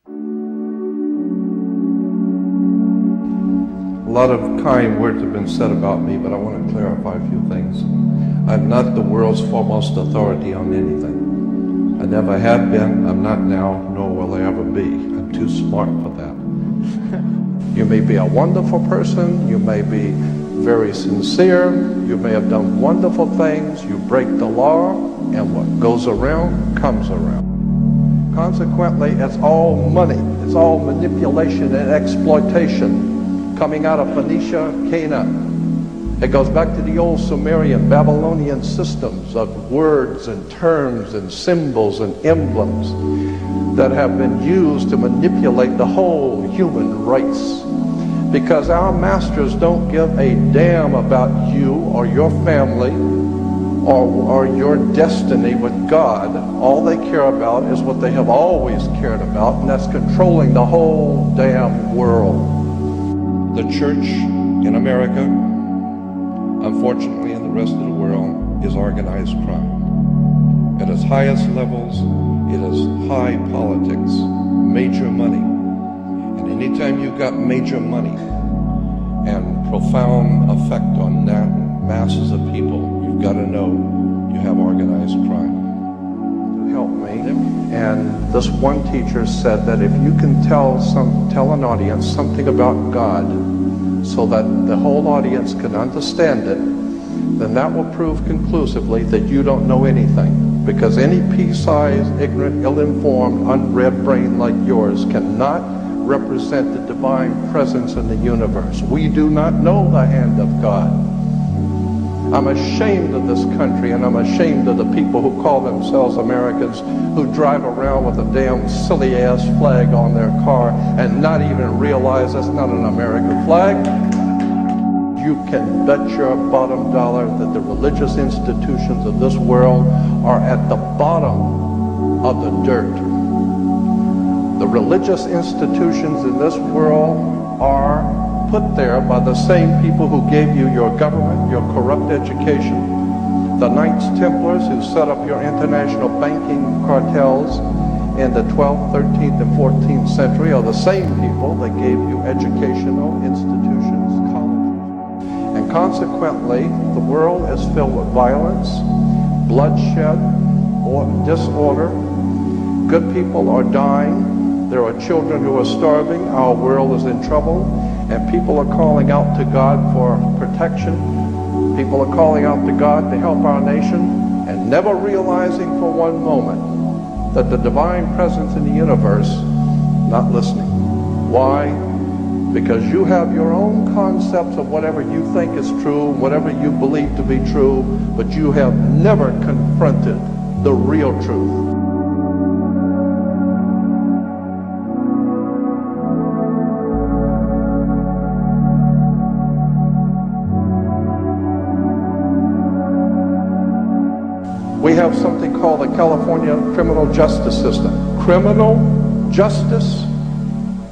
A lot of kind words have been said about me, but I want to clarify a few things. I'm not the world's foremost authority on anything. I never have been, I'm not now, nor will I ever be. I'm too smart for that. You may be a wonderful person, you may be very sincere, you may have done wonderful things, you break the law, and what goes around comes around. Consequently, it's all money, it's all manipulation and exploitation coming out of Phoenicia, Canaan. It goes back to the old Sumerian, Babylonian systems of words and terms and symbols and emblems that have been used to manipulate the whole human race. Because our masters don't give a damn about you or your family or your destiny with God. All they care about is what they have always cared about, and that's controlling the whole damn world. The church in America, unfortunately in the rest of the world, is organized crime. At its highest levels, it is high politics, major money. And anytime you've got major money and profound effect on that masses of people, you've got to know you have organized crime. To help me, and this one teacher said that if you can tell an audience something about God so that the whole audience can understand it, then that will prove conclusively that you don't know anything. Because any pea-sized, ignorant, ill-informed, unread brain like yours cannot represent the divine presence in the universe. We do not know the hand of God. I'm ashamed of this country, and I'm ashamed of the people who call themselves Americans, who drive around with a damn silly-ass flag on their car and not even realize that's not an American flag. You can bet your bottom dollar that the religious institutions of this world are at the bottom of the dirt. The religious institutions in this world are put there by the same people who gave you your government, your corrupt education. The Knights Templars who set up your international banking cartels in the 12th, 13th, and 14th century are the same people that gave you educational institutions, colleges. And consequently, the world is filled with violence, bloodshed, or disorder. Good people are dying. There are children who are starving. Our world is in trouble. And people are calling out to God for protection. People are calling out to God to help our nation, and never realizing for one moment that the divine presence in the universe not listening. Why? Because you have your own concepts of whatever you think is true, whatever you believe to be true, but you have never confronted the real truth. We have something called the California criminal justice system. Criminal justice,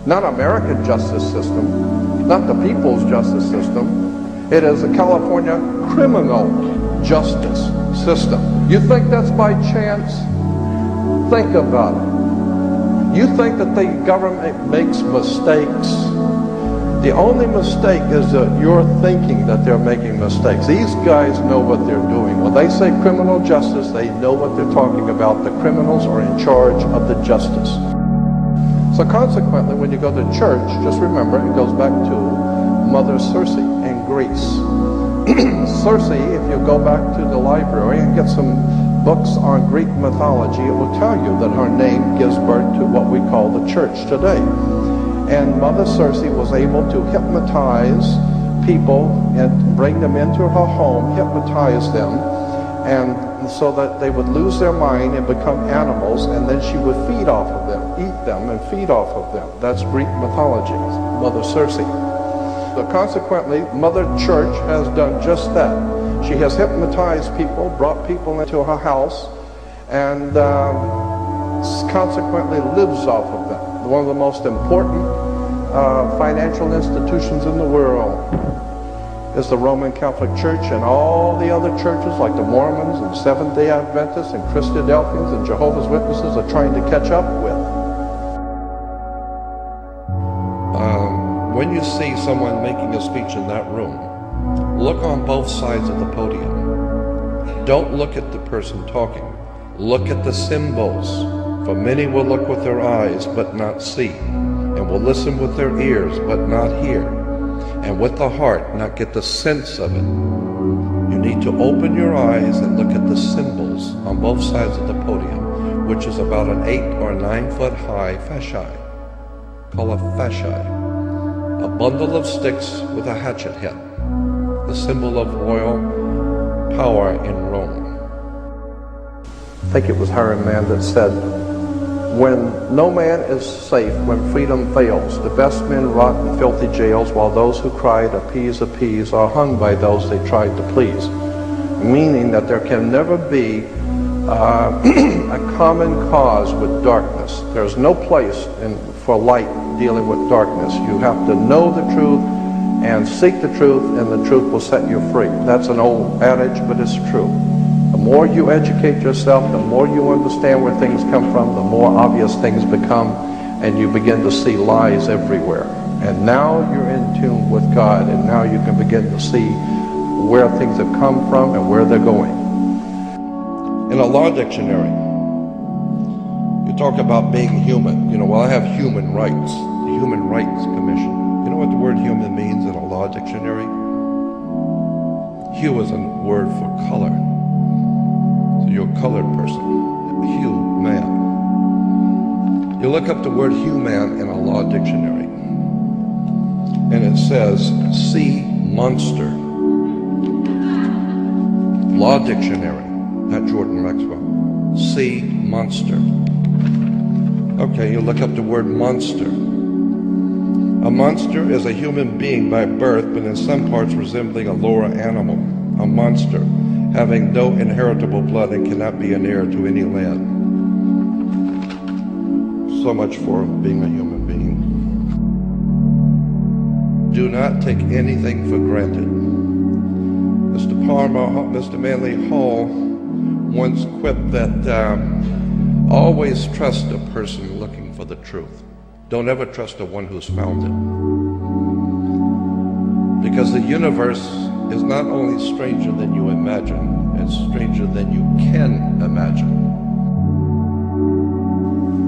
not American justice system, not the people's justice system. It is a California criminal justice system. You think that's by chance? Think about it. You think that the government makes mistakes? The only mistake is that you're thinking that they're making mistakes. These guys know what they're doing. When they say criminal justice, they know what they're talking about. The criminals are in charge of the justice. So consequently, when you go to church, just remember, it goes back to Mother Circe in Greece. Circe, if you go back to the library and get some books on Greek mythology, it will tell you that her name gives birth to what we call the church today. And Mother Circe was able to hypnotize people and bring them into her home, hypnotize them, and so that they would lose their mind and become animals, and then she would feed off of them, eat them and feed off of them. That's Greek mythology, Mother Circe. So consequently, Mother Church has done just that. She has hypnotized people, brought people into her house, and consequently lives off of them. One of the most important financial institutions in the world is the Roman Catholic Church, and all the other churches like the Mormons and Seventh-day Adventists and Christadelphians and Jehovah's Witnesses are trying to catch up with. when you see someone making a speech in that room, look on both sides of the podium. Don't look at the person talking. Look at the symbols. For many will look with their eyes but not see, and will listen with their ears but not hear, and with the heart not get the sense of it. You need to open your eyes and look at the symbols on both sides of the podium, which is about an 8 or 9 foot high fasciae, called a fasciae, a bundle of sticks with a hatchet head, the symbol of royal power in Rome. I think it was Hiram Mann that said, when no man is safe, when freedom fails, the best men rot in filthy jails, while those who cried, appease, appease, are hung by those they tried to please. Meaning that there can never be a common cause with darkness. There's no place for light dealing with darkness. You have to know the truth and seek the truth, and the truth will set you free. That's an old adage, but it's true. The more you educate yourself, the more you understand where things come from, the more obvious things become, and you begin to see lies everywhere. And now you're in tune with God, and now you can begin to see where things have come from and where they're going. In a law dictionary, you talk about being human. You know, well, I have human rights, the Human Rights Commission. You know what the word human means in a law dictionary? Hue is a word for color. You're a colored person, human. You look up the word human in a law dictionary, and it says sea monster. Law dictionary, not Jordan Maxwell. Sea monster. Okay, you look up the word monster. A monster is a human being by birth, but in some parts resembling a lower animal. A monster, having no inheritable blood and cannot be an heir to any land. So much for being a human being. Do not take anything for granted. Mr. Manly Hall once quipped that always trust a person looking for the truth. Don't ever trust the one who's found it. Because the universe is not only stranger than you imagine, it's stranger than you can imagine.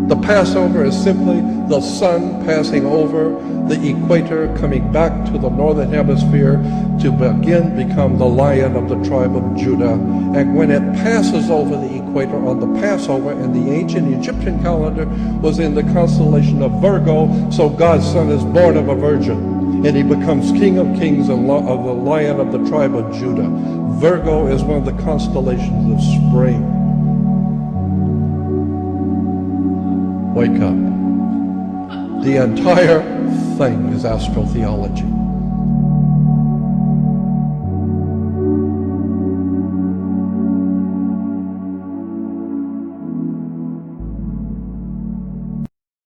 The Passover is simply the sun passing over the equator, coming back to the northern hemisphere to again become the lion of the tribe of Judah. And when it passes over the equator on the Passover in the ancient Egyptian calendar was in the constellation of Virgo, so God's son is born of a virgin. And he becomes King of Kings and of the Lion of the tribe of Judah. Virgo is one of the constellations of spring. Wake up. The entire thing is astrotheology.